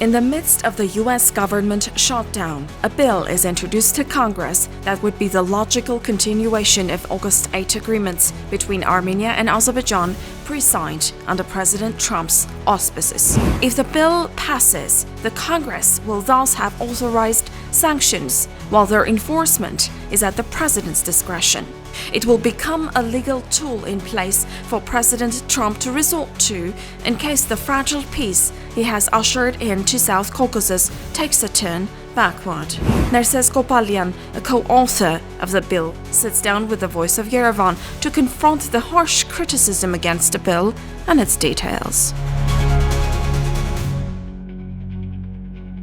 In the midst of the U.S. government shutdown, a bill is introduced to Congress that would be the logical continuation of August 8 agreements between Armenia and Azerbaijan pre-signed under President Trump's auspices. If the bill passes, the Congress will thus have authorized sanctions, while their enforcement is at the president's discretion. It will become a legal tool in place for President Trump to resort to in case the fragile peace he has ushered into South Caucasus takes a turn backward. Nerses Kopalyan, a co-author of the bill, sits down with the Voice of Yerevan to confront the harsh criticism against the bill and its details.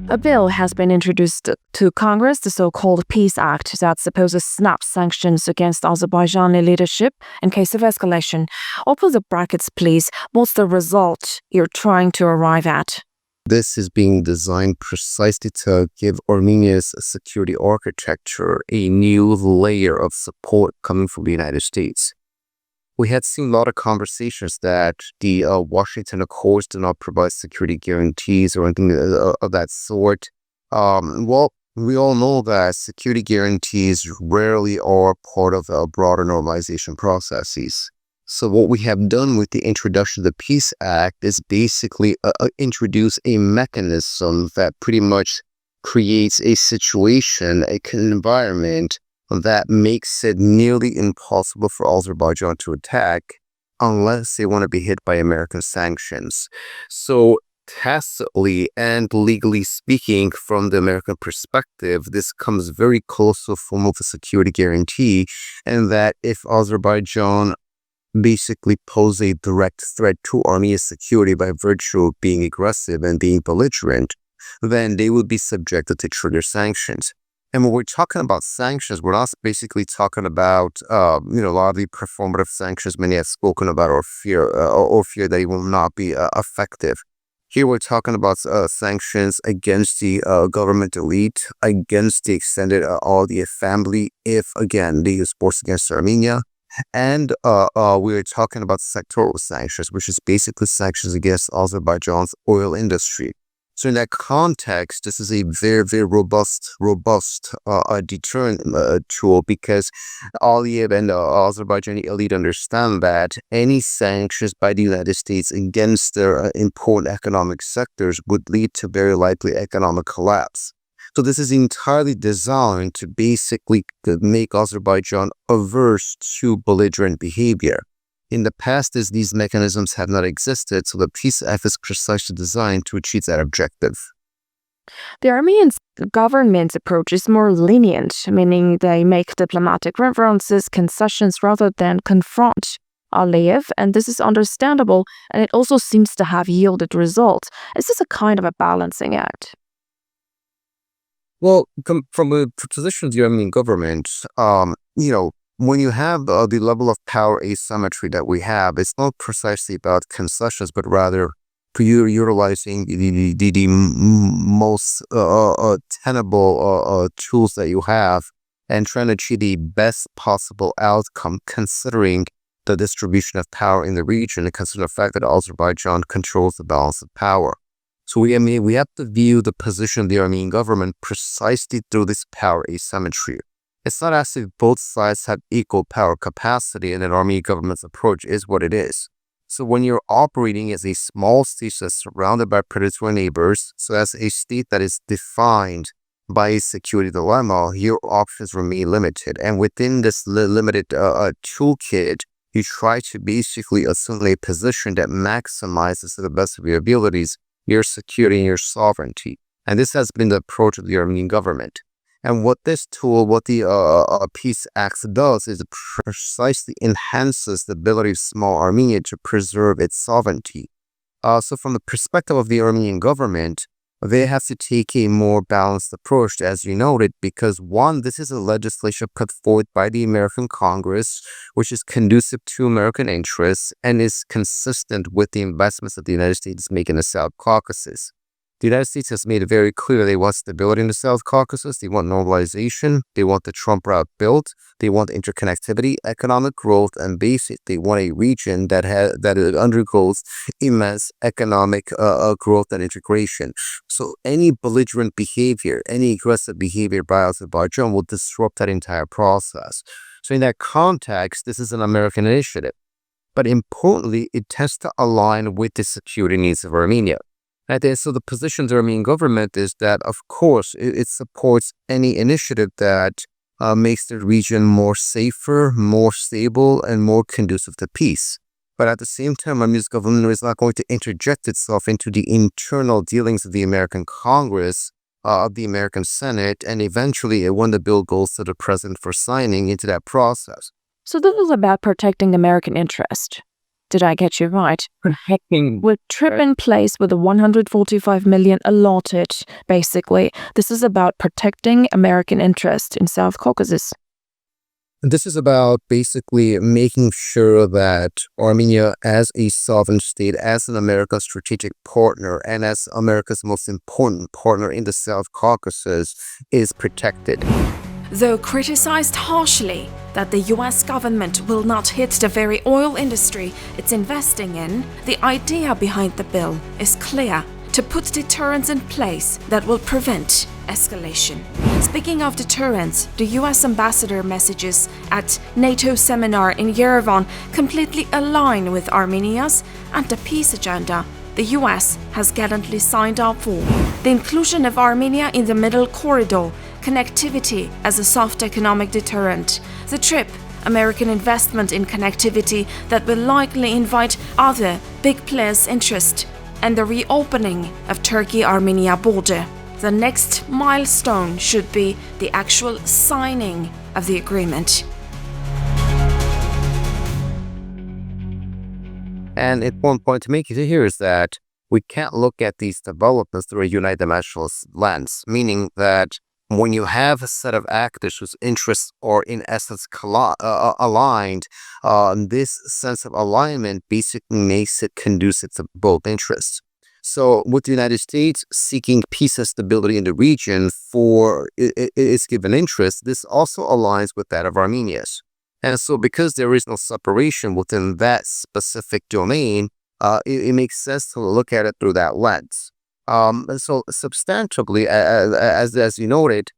A bill has been introduced to Congress, the so-called Peace Act, that supposes snap sanctions against Azerbaijani leadership in case of escalation. Open the brackets, please. What's the result you're trying to arrive at? This is being designed precisely to give Armenia's security architecture a new layer of support coming from the United States. We had seen a lot of conversations that the Washington Accords do not provide security guarantees or anything of that sort. Well, we all know that security guarantees rarely are part of broader normalization processes. So what we have done with the introduction of the Peace Act is basically introduce a mechanism that pretty much creates a situation, an environment that makes it nearly impossible for Azerbaijan to attack unless they want to be hit by American sanctions. So tacitly and legally speaking, from the American perspective, this comes very close to a form of a security guarantee, and that if Azerbaijan basically pose a direct threat to Armenia's security by virtue of being aggressive and being belligerent, then they would be subjected to trigger sanctions. And when we're talking about sanctions, we're not basically talking about, a lot of the performative sanctions many have spoken about or fear that it will not be effective. Here we're talking about sanctions against the government elite, against the extended Aldiyev family, if, again, they use force against Armenia. And we're talking about sectoral sanctions, which is basically sanctions against Azerbaijan's oil industry. So in that context, this is a very, very robust deterrent tool, because Aliyev and the Azerbaijani elite understand that any sanctions by the United States against their important economic sectors would lead to very likely economic collapse. So this is entirely designed to basically make Azerbaijan averse to belligerent behavior. In the past, these mechanisms have not existed, so the Peace Act is precisely designed to achieve that objective. The Armenian government's approach is more lenient, meaning they make diplomatic references, concessions, rather than confront Aliyev, and this is understandable, and it also seems to have yielded results. Is this a kind of a balancing act? Well, from a position of the Armenian government, when you have the level of power asymmetry that we have, it's not precisely about concessions, but rather utilizing the most tenable tools that you have and trying to achieve the best possible outcome, considering the distribution of power in the region and considering the fact that Azerbaijan controls the balance of power. So we have to view the position of the Armenian government precisely through this power asymmetry. It's not as if both sides have equal power capacity, and an Armenian government's approach is what it is. So when you're operating as a small state that's surrounded by predatory neighbors, so as a state that is defined by a security dilemma, your options remain limited. And within this limited toolkit, you try to basically assume a position that maximizes to the best of your abilities your security and your sovereignty. And this has been the approach of the Armenian government. And what this tool, what the Peace Act does, is it precisely enhances the ability of small Armenia to preserve its sovereignty. So from the perspective of the Armenian government, they have to take a more balanced approach, as you noted, because one, this is a legislation put forward by the American Congress, which is conducive to American interests and is consistent with the investments that the United States is making in the South Caucasus. The United States has made it very clear they want stability in the South Caucasus, they want normalization, they want the Trump route built, they want interconnectivity, economic growth, and basically they want a region that undergoes immense economic growth and integration. So any belligerent behavior, any aggressive behavior by Azerbaijan will disrupt that entire process. So in that context, this is an American initiative. But importantly, it tends to align with the security needs of Armenia. And so the position of the Armenian government is that, of course, it supports any initiative that makes the region more safer, more stable, and more conducive to peace. But at the same time, Armenia's government is not going to interject itself into the internal dealings of the American Congress, of the American Senate, and eventually, when the bill goes to the president for signing, into that process. So this is about protecting American interest. Did I get you right? Protecting. With TRIP in place with the 145 million allotted, basically, this is about protecting American interest in South Caucasus. This is about basically making sure that Armenia, as a sovereign state, as an American strategic partner, and as America's most important partner in the South Caucasus, is protected. Though criticized harshly that the US government will not hit the very oil industry it's investing in, the idea behind the bill is clear: to put deterrents in place that will prevent escalation. Speaking of deterrence, the US ambassador messages at NATO seminar in Yerevan completely align with Armenia's and the peace agenda the US has gallantly signed up for. The inclusion of Armenia in the Middle Corridor, connectivity as a soft economic deterrent, the TRIP, American investment in connectivity that will likely invite other big players' interest, and the reopening of Turkey-Armenia border. The next milestone should be the actual signing of the agreement. And one point to make here is that we can't look at these developments through a unidimensional lens, meaning that when you have a set of actors whose interests are in essence aligned, this sense of alignment basically makes it conducive to both interests. So with the United States seeking peace and stability in the region for its given interest, this also aligns with that of Armenia's. And so because there is no separation within that specific domain, it makes sense to look at it through that lens. And so substantively, as you noted,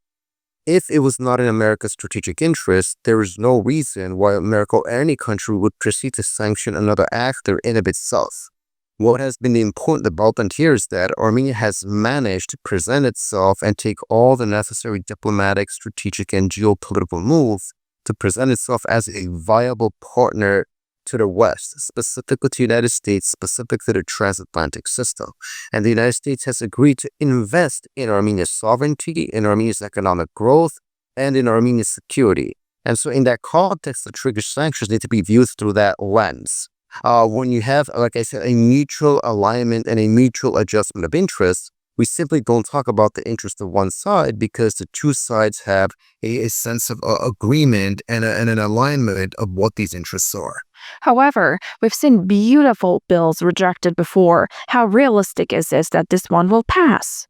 if it was not in America's strategic interest, there is no reason why America or any country would proceed to sanction another actor in of itself. What has been the important development here is that Armenia has managed to present itself and take all the necessary diplomatic, strategic, and geopolitical moves to present itself as a viable partner to the West, specifically to the United States, specific to the transatlantic system. And the United States has agreed to invest in Armenia's sovereignty, in Armenia's economic growth, and in Armenia's security. And so in that context, the trigger sanctions need to be viewed through that lens. When you have, like I said, a mutual alignment and a mutual adjustment of interests, we simply don't talk about the interest of one side because the two sides have a sense of agreement and an alignment of what these interests are. However, we've seen beautiful bills rejected before. How realistic is this that this one will pass?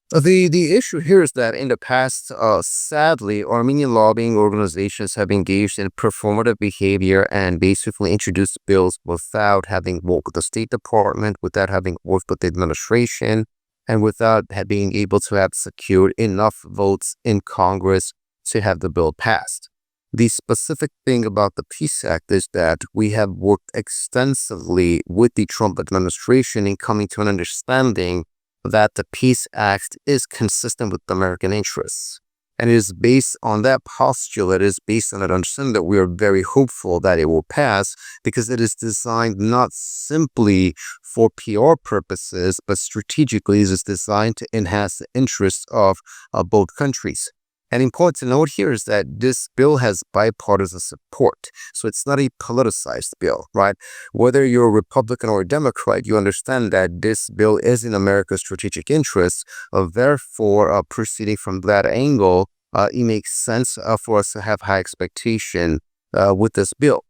The issue here is that in the past, sadly, Armenian lobbying organizations have engaged in performative behavior and basically introduced bills without having worked with the State Department, without having worked with the administration, and without being able to have secured enough votes in Congress to have the bill passed. The specific thing about the Peace Act is that we have worked extensively with the Trump administration in coming to an understanding that the Peace Act is consistent with American interests. And it is based on that postulate, it is based on that understanding that we are very hopeful that it will pass because it is designed not simply for PR purposes, but strategically it is designed to enhance the interests of both countries. And important to note here is that this bill has bipartisan support. So it's not a politicized bill, right? Whether you're a Republican or a Democrat, you understand that this bill is in America's strategic interests. Therefore, proceeding from that angle, it makes sense for us to have high expectation with this bill.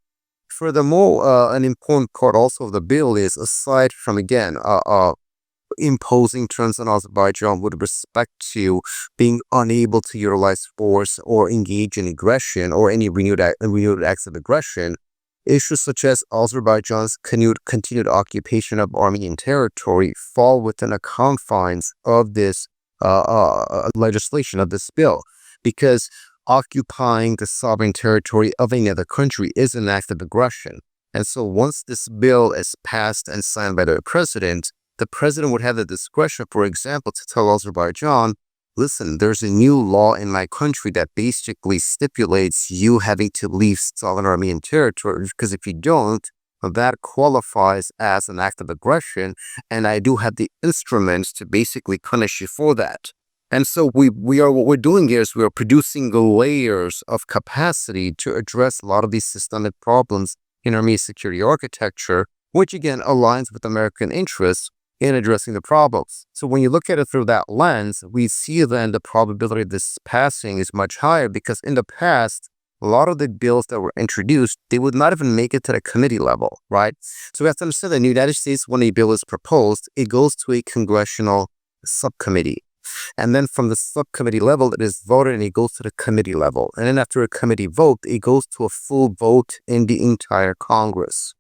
Furthermore, an important part also of the bill is, aside from, again, imposing terms on Azerbaijan with respect to being unable to utilize force or engage in aggression or any renewed acts of aggression, issues such as Azerbaijan's continued occupation of Armenian territory fall within the confines of this legislation, of this bill, because occupying the sovereign territory of another country is an act of aggression. And so once this bill is passed and signed by the president would have the discretion, for example, to tell Azerbaijan, listen, there's a new law in my country that basically stipulates you having to leave southern Armenian territory, because if you don't, that qualifies as an act of aggression, and I do have the instruments to basically punish you for that. And so what we're doing here is we are producing layers of capacity to address a lot of these systemic problems in Armenia's security architecture, which again aligns with American interests in addressing the problems. So when you look at it through that lens, we see then the probability of this passing is much higher, because in the past, a lot of the bills that were introduced, they would not even make it to the committee level, right? So we have to understand that in the United States, when a bill is proposed, it goes to a congressional subcommittee. And then from the subcommittee level, it is voted and it goes to the committee level. And then after a committee vote, it goes to a full vote in the entire Congress.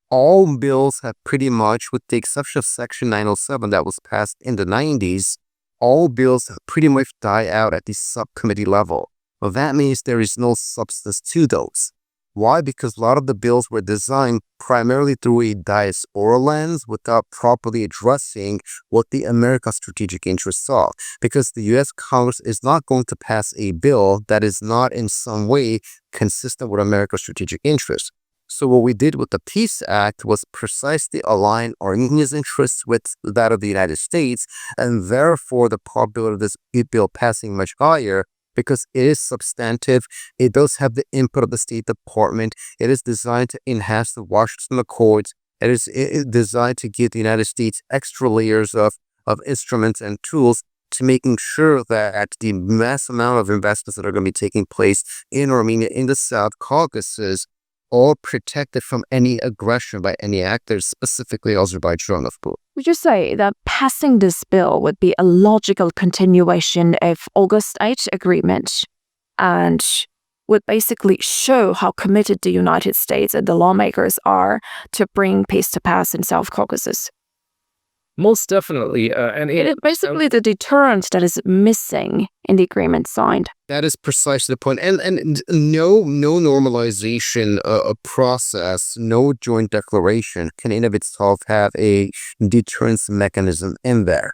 All bills have pretty much, with the exception of Section 907 that was passed in the 90s, all bills have pretty much die out at the subcommittee level. Well, that means there is no substance to those. Why? Because a lot of the bills were designed primarily through a diaspora lens without properly addressing what the American strategic interests are. Because the U.S. Congress is not going to pass a bill that is not in some way consistent with America's strategic interests. So what we did with the Peace Act was precisely align Armenia's interests with that of the United States, and therefore the probability of this bill passing much higher, because it is substantive. It does have the input of the State Department. It is designed to enhance the Washington Accords. It is designed to give the United States extra layers of instruments and tools to making sure that the mass amount of investments that are going to be taking place in Armenia, in the South Caucasus, are protected from any aggression by any actors, specifically Azerbaijan, of course. Would you say that passing this bill would be a logical continuation of August 8 agreement and would basically show how committed the United States and the lawmakers are to bring peace to pass in South Caucasus? Most definitely. It is basically the deterrent that is missing in the agreement signed. That is precisely the point. And no normalization process, no joint declaration can in of itself have a deterrence mechanism in there.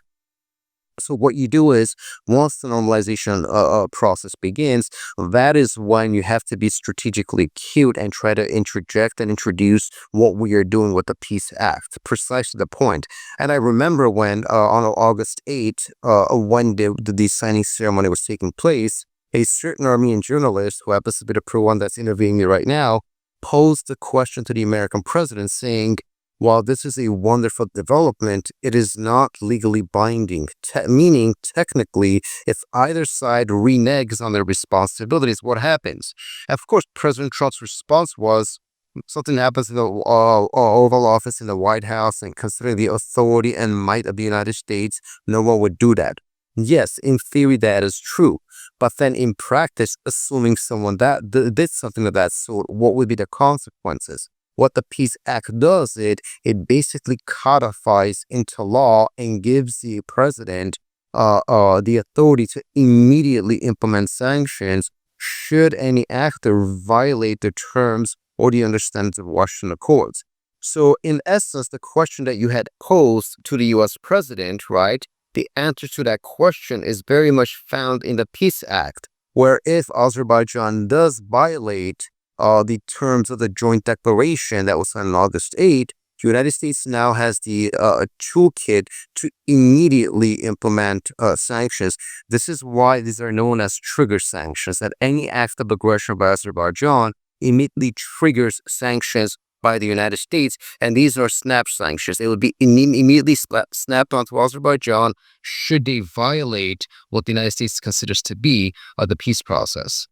So what you do is, once the normalization process begins, that is when you have to be strategically cute and try to interject and introduce what we are doing with the Peace Act. Precisely the point. And I remember when on August 8, when the signing ceremony was taking place, a certain Armenian journalist, who happens to be the pro-one that's interviewing me right now, posed the question to the American president saying, while this is a wonderful development, it is not legally binding, meaning technically, if either side reneges on their responsibilities, what happens? Of course, President Trump's response was, something happens in the Oval Office in the White House, and considering the authority and might of the United States, no one would do that. Yes, in theory, that is true. But then in practice, assuming someone that did something of that sort, what would be the consequences? What the Peace Act does, it basically codifies into law and gives the president the authority to immediately implement sanctions should any actor violate the terms or the understandings of Washington Accords. So in essence, the question that you had posed to the U.S. president, right, the answer to that question is very much found in the Peace Act, where if Azerbaijan does violate the terms of the joint declaration that was signed on August 8, the United States now has the toolkit to immediately implement sanctions. This is why these are known as trigger sanctions, that any act of aggression by Azerbaijan immediately triggers sanctions by the United States, and these are snap sanctions. They will be immediately snapped onto Azerbaijan should they violate what the United States considers to be the peace process.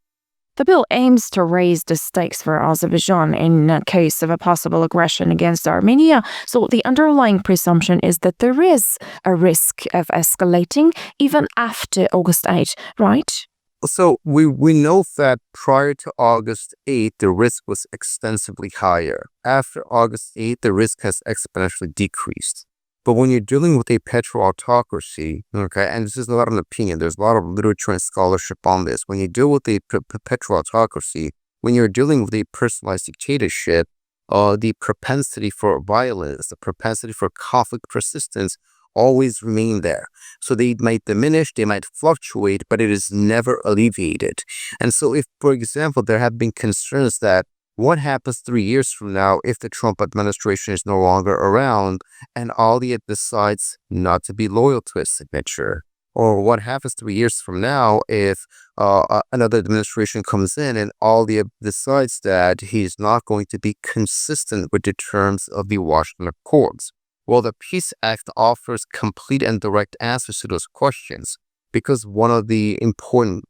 The bill aims to raise the stakes for Azerbaijan in case of a possible aggression against Armenia. So the underlying presumption is that there is a risk of escalating even after August 8, right? So we know that prior to August 8, the risk was extensively higher. After August 8, the risk has exponentially decreased. But when you're dealing with a petro-autocracy, okay, and this is not an opinion, there's a lot of literature and scholarship on this. When you deal with a petro-autocracy, when you're dealing with a personalized dictatorship, the propensity for violence, the propensity for conflict persistence always remain there. So they might diminish, they might fluctuate, but it is never alleviated. And so if, for example, there have been concerns that what happens 3 years from now if the Trump administration is no longer around and Aliyev decides not to be loyal to his signature? Or what happens 3 years from now if another administration comes in and Aliyev decides that he's not going to be consistent with the terms of the Washington Accords? Well, the Peace Act offers complete and direct answers to those questions, because one of the important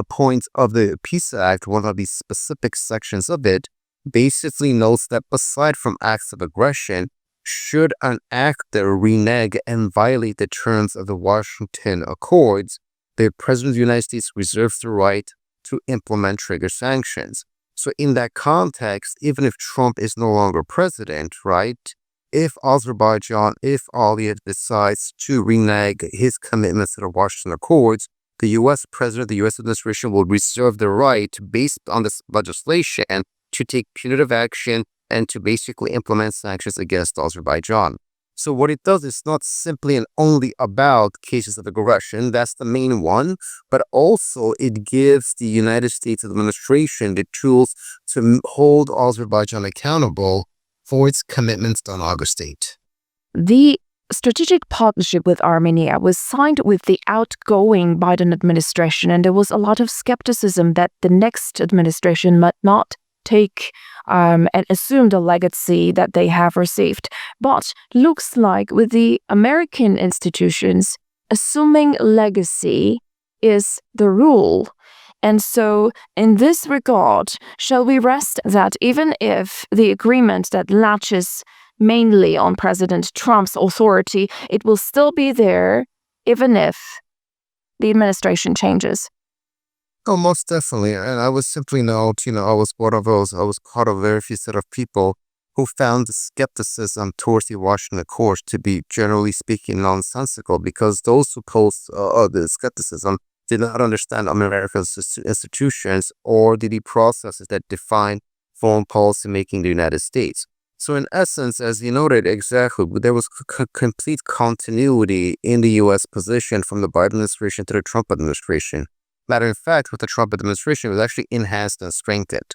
points of the Peace Act, one of the specific sections of it, basically notes that aside from acts of aggression, should an actor renege and violate the terms of the Washington Accords, the President of the United States reserves the right to implement trigger sanctions. So in that context, even if Trump is no longer president, right, if Azerbaijan, if Aliyev decides to renege his commitments to the Washington Accords, the U.S. president, the U.S. administration will reserve the right, based on this legislation, to take punitive action and to basically implement sanctions against Azerbaijan. So what it does is not simply and only about cases of aggression, that's the main one, but also it gives the United States administration the tools to hold Azerbaijan accountable for its commitments on August 8. The strategic partnership with Armenia was signed with the outgoing Biden administration, and there was a lot of skepticism that the next administration might not take and assume the legacy that they have received. But looks like with the American institutions, assuming legacy is the rule. And so in this regard, shall we rest that even if the agreement that latches mainly on President Trump's authority, it will still be there even if the administration changes? Oh, most definitely. And I would simply note, I was part of a very few set of people who found the skepticism towards the Washington Accords to be, generally speaking, nonsensical, because those who posed the skepticism did not understand America's institutions or the processes that define foreign policy making in the United States. So in essence, as you noted exactly, there was complete continuity in the U.S. position from the Biden administration to the Trump administration. Matter of fact, with the Trump administration, it was actually enhanced and strengthened.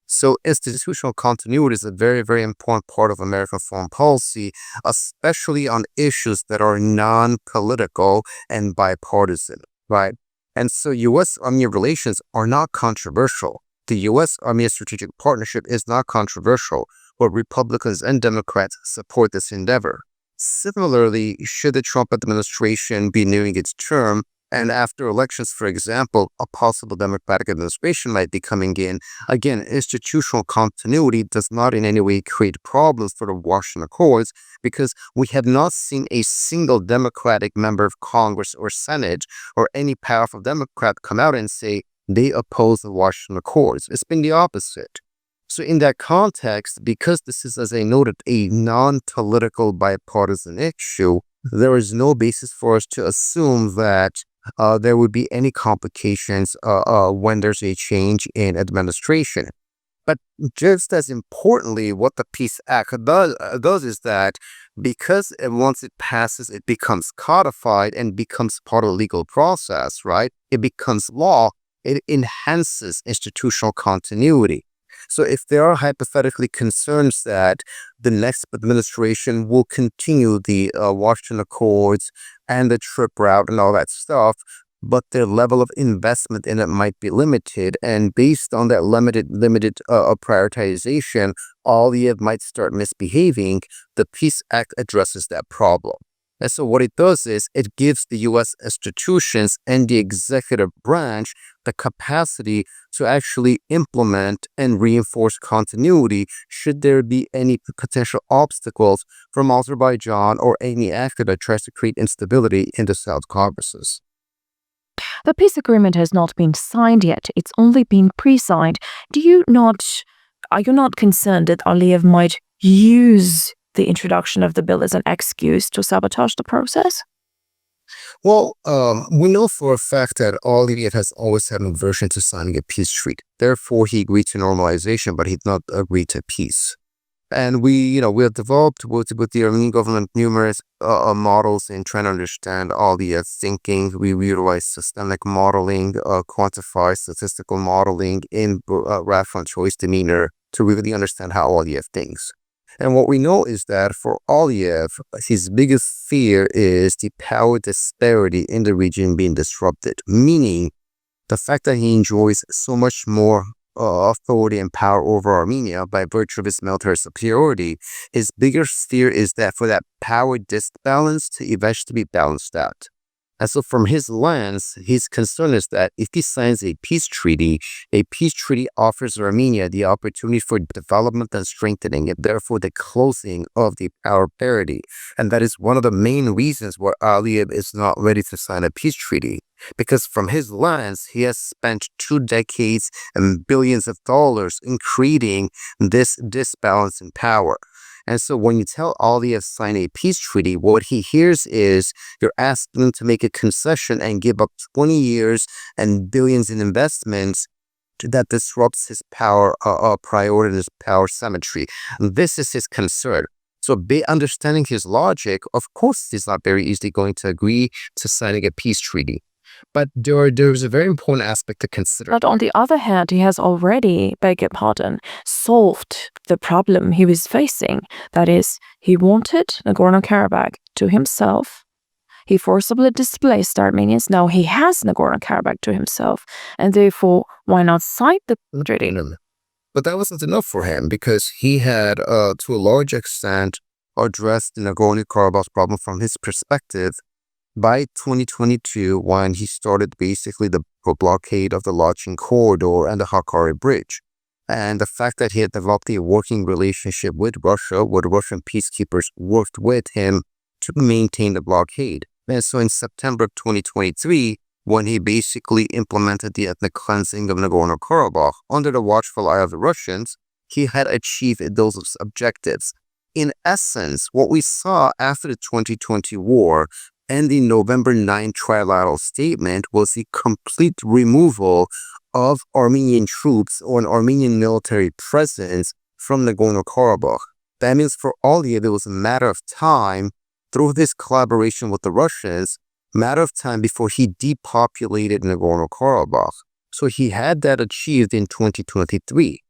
So institutional continuity is a very, very important part of American foreign policy, especially on issues that are non-political and bipartisan, right? And so U.S.-Armenia relations are not controversial. The U.S.-Armenia strategic partnership is not controversial, but Republicans and Democrats support this endeavor. Similarly, should the Trump administration be nearing its term, and after elections, for example, a possible Democratic administration might be coming in, again, institutional continuity does not in any way create problems for the Washington Accords, because we have not seen a single Democratic member of Congress or Senate or any powerful Democrat come out and say they oppose the Washington Accords. It's been the opposite. So in that context, because this is, as I noted, a non-political bipartisan issue, there is no basis for us to assume that there would be any complications when there's a change in administration. But just as importantly, what the Peace Act does is that because once it passes, it becomes codified and becomes part of the legal process, right? It becomes law. It enhances institutional continuity. So if there are hypothetically concerns that the next administration will continue the Washington Accords and the trip route and all that stuff, but their level of investment in it might be limited, and based on that limited prioritization, Aliyev might start misbehaving, the Peace Act addresses that problem. And so what it does is it gives the U.S. institutions and the executive branch the capacity to actually implement and reinforce continuity should there be any potential obstacles from Azerbaijan or any actor that tries to create instability in the South Caucasus. The peace agreement has not been signed yet. It's only been pre-signed. Are you not concerned that Aliyev might use the introduction of the bill as an excuse to sabotage the process? Well, we know for a fact that Aliyev has always had an aversion to signing a peace treaty. Therefore, he agreed to normalization, but he did not agree to peace. And we have developed with the Armenian government numerous models in trying to understand Aliyev thinking. We utilize systemic modeling, quantify statistical modeling in rational choice demeanor to really understand how Aliyev thinks. And what we know is that for Aliyev, his biggest fear is the power disparity in the region being disrupted, meaning the fact that he enjoys so much more authority and power over Armenia by virtue of his military superiority. His biggest fear is that for that power disbalance to eventually be balanced out. And so from his lens, his concern is that if he signs a peace treaty offers Armenia the opportunity for development and strengthening, and therefore the closing of the power parity. And that is one of the main reasons why Aliyev is not ready to sign a peace treaty. Because from his lens, he has spent 2 decades and billions of dollars in creating this disbalance in power. And so when you tell Aliyev sign a peace treaty, what he hears is you're asking him to make a concession and give up 20 years and billions in investments that disrupts his power priority, his power symmetry. This is his concern. So understanding his logic, of course, he's not very easily going to agree to signing a peace treaty. But there's a very important aspect to consider. But on the other hand, he has already, beg your pardon, solved the problem he was facing. That is, he wanted Nagorno-Karabakh to himself. He forcibly displaced Armenians. Now he has Nagorno-Karabakh to himself. And therefore, why not sign the treaty? But that wasn't enough for him because he had, to a large extent, addressed the Nagorno-Karabakh problem from his perspective by 2022, when he started basically the blockade of the Lachin corridor and the Hakkari bridge. And the fact that he had developed a working relationship with Russia, where the Russian peacekeepers worked with him to maintain the blockade. And so in September of 2023, when he basically implemented the ethnic cleansing of Nagorno-Karabakh under the watchful eye of the Russians, he had achieved those objectives. In essence, what we saw after the 2020 war and the November 9 trilateral statement was the complete removal of Armenian troops or an Armenian military presence from Nagorno-Karabakh. That means for Aliyev, it was a matter of time, through this collaboration with the Russians, matter of time before he depopulated Nagorno-Karabakh. So he had that achieved in 2023.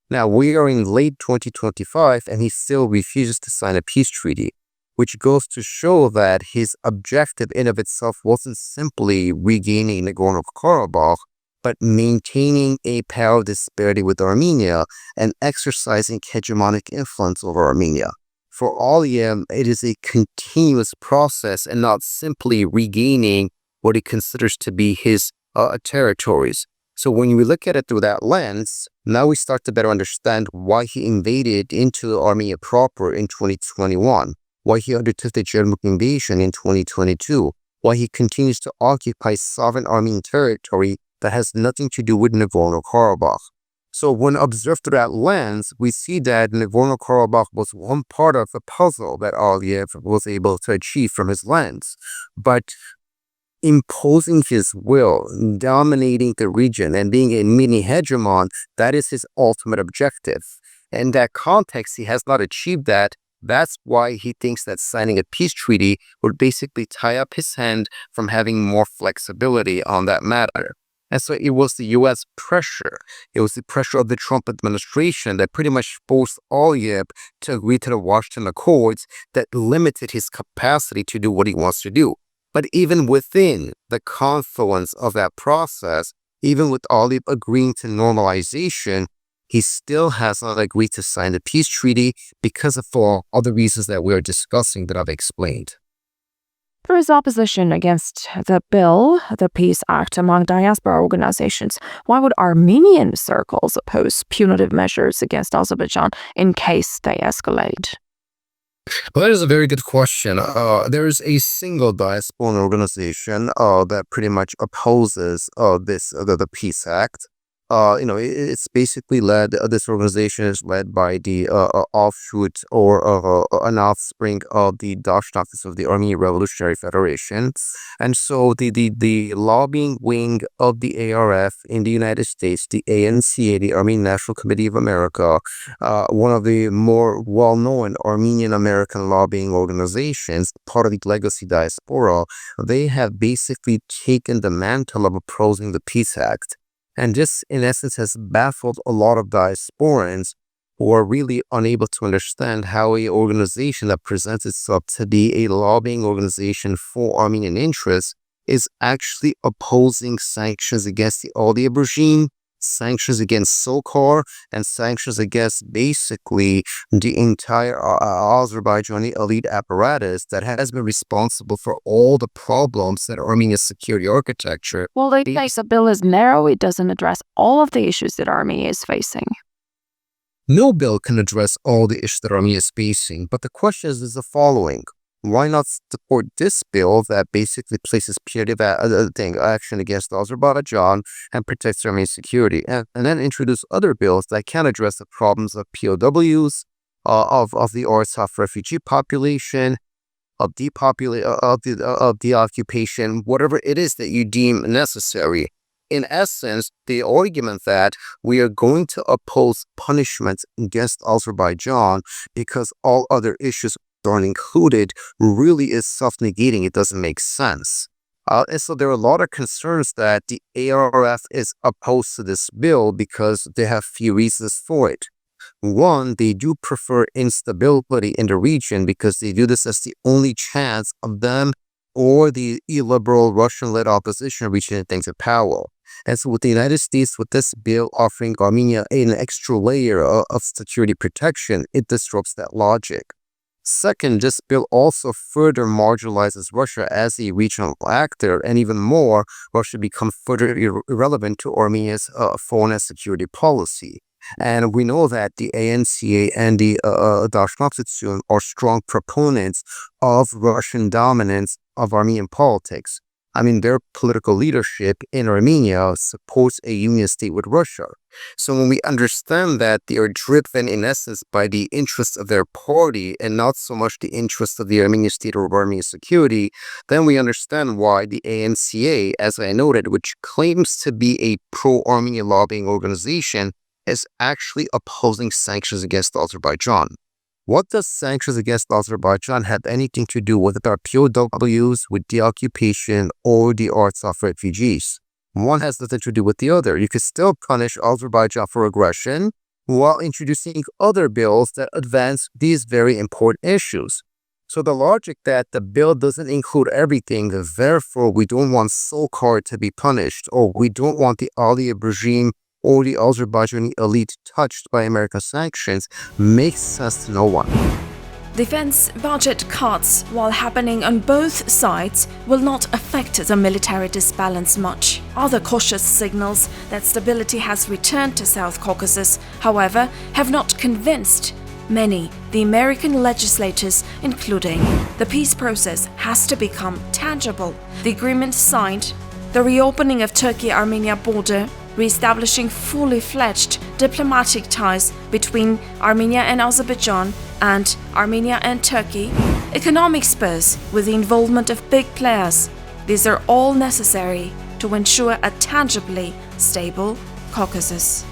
Now we are in late 2025 and he still refuses to sign a peace treaty, which goes to show that his objective in of itself wasn't simply regaining Nagorno-Karabakh, but maintaining a power disparity with Armenia and exercising hegemonic influence over Armenia. For Aliyev, it is a continuous process and not simply regaining what he considers to be his territories. So when we look at it through that lens, now we start to better understand why he invaded into Armenia proper in 2021. Why he undertook the German invasion in 2022, why he continues to occupy sovereign Armenian territory that has nothing to do with Nagorno-Karabakh. So when observed through that lens, we see that Nagorno-Karabakh was one part of the puzzle that Aliyev was able to achieve from his lens. But imposing his will, dominating the region, and being a mini hegemon, that is his ultimate objective. In that context, he has not achieved that. That's why he thinks that signing a peace treaty would basically tie up his hand from having more flexibility on that matter. And so it was the U.S. pressure. It was the pressure of the Trump administration that pretty much forced Aliyev to agree to the Washington Accords that limited his capacity to do what he wants to do. But even within the confluence of that process, even with Aliyev agreeing to normalization, he still has not agreed to sign the peace treaty because of all other reasons that we are discussing that I've explained. There is opposition against the bill, the Peace Act, among diaspora organizations. Why would Armenian circles oppose punitive measures against Azerbaijan in case they escalate? Well, that is a very good question. There is a single diaspora organization that pretty much opposes the Peace Act. It's basically led. This organization is led by the offshoot or an offspring of the Dashnakis of the Armenian Revolutionary Federation, and so the lobbying wing of the ARF in the United States, the ANCA, the Armenian National Committee of America, one of the more well-known Armenian American lobbying organizations, part of the legacy diaspora, they have basically taken the mantle of opposing the Peace Act. And this, in essence, has baffled a lot of diasporans who are really unable to understand how an organization that presents itself to be a lobbying organization for Armenian interests is actually opposing sanctions against the Aliyev regime, sanctions against SOCAR, and sanctions against basically the entire Azerbaijani elite apparatus that has been responsible for all the problems that Armenia's security architecture. Well, they say the bill is narrow. It doesn't address all of the issues that Armenia is facing. No bill can address all the issues that Armenia is facing, but the question is the following. Why not support this bill that basically places punitive action against Azerbaijan and protects Armenian security, and then introduce other bills that can address the problems of POWs, of the Artsakh refugee population, of the occupation, whatever it is that you deem necessary. In essence, the argument that we are going to oppose punishments against Azerbaijan because all other issues aren't included really is self-negating. It doesn't make sense. And so there are a lot of concerns that the ARF is opposed to this bill because they have few reasons for it. One, they do prefer instability in the region because they view this as the only chance of them or the illiberal Russian-led opposition reaching things of power. And so with the United States, with this bill offering Armenia an extra layer of security protection, it disrupts that logic. Second, this bill also further marginalizes Russia as a regional actor, and even more, Russia becomes further irrelevant to Armenia's foreign and security policy. And we know that the ANCA and the Dashnakis are strong proponents of Russian dominance of Armenian politics. I mean, their political leadership in Armenia supports a union state with Russia. So when we understand that they are driven, in essence, by the interests of their party and not so much the interests of the Armenian state or Armenian security, then we understand why the ANCA, as I noted, which claims to be a pro-Armenian lobbying organization, is actually opposing sanctions against Azerbaijan. What does sanctions against Azerbaijan have anything to do with our POWs, with the occupation, or the Artsakh refugees? One has nothing to do with the other. You could still punish Azerbaijan for aggression while introducing other bills that advance these very important issues. So the logic that the bill doesn't include everything, therefore we don't want SOCAR to be punished, or we don't want the Aliyev regime or the Azerbaijani elite touched by American sanctions, makes sense to no one. Defense budget cuts, while happening on both sides, will not affect the military disbalance much. Other cautious signals that stability has returned to South Caucasus, however, have not convinced many, the American legislators including. The peace process has to become tangible. The agreement signed, the reopening of Turkey-Armenia border, re-establishing fully fledged diplomatic ties between Armenia and Azerbaijan and Armenia and Turkey, economic spurs with the involvement of big players. These are all necessary to ensure a tangibly stable Caucasus.